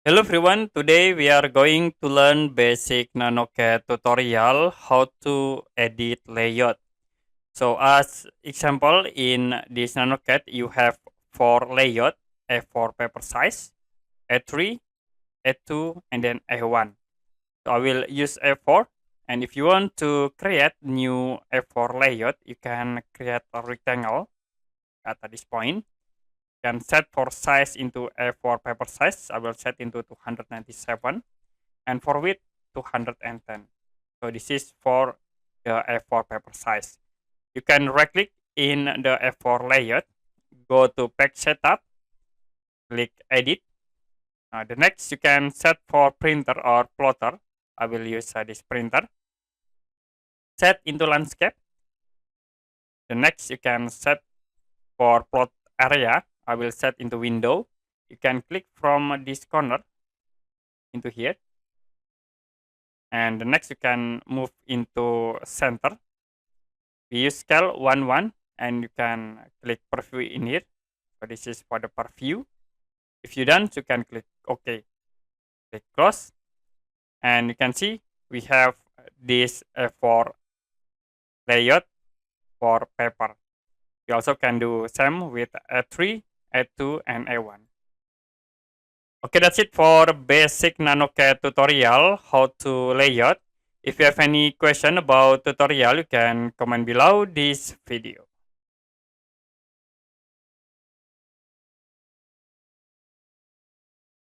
Hello everyone, today we are going to learn basic NanoCAD tutorial how to edit layout. So as example in this NanoCAD you have 4 layout, A4 paper size, A3, A2 and then A1. So I will use A4, and if you want to create new A4 layout you can create a rectangle at this point. Can set for size into A4 paper size. I will set into 297, and for width 210. So this is for the A4 paper size. You can right click in the A4 layout, go to page setup, click edit. The next you can set for printer or plotter. I will use this printer. Set into landscape. The next you can set for plot area. I will set into window. You can click from this corner into here. And the next you can move into center. We use scale 1:1 and you can click preview in here. So this is for the preview. If you done, you can click OK. Click close. And you can see we have this A4 layout for paper. You also can do same with A3, A2, and A1. Okay, that's it for basic NanoCAD tutorial, how to layout. If you have any question about tutorial, you can comment below this video.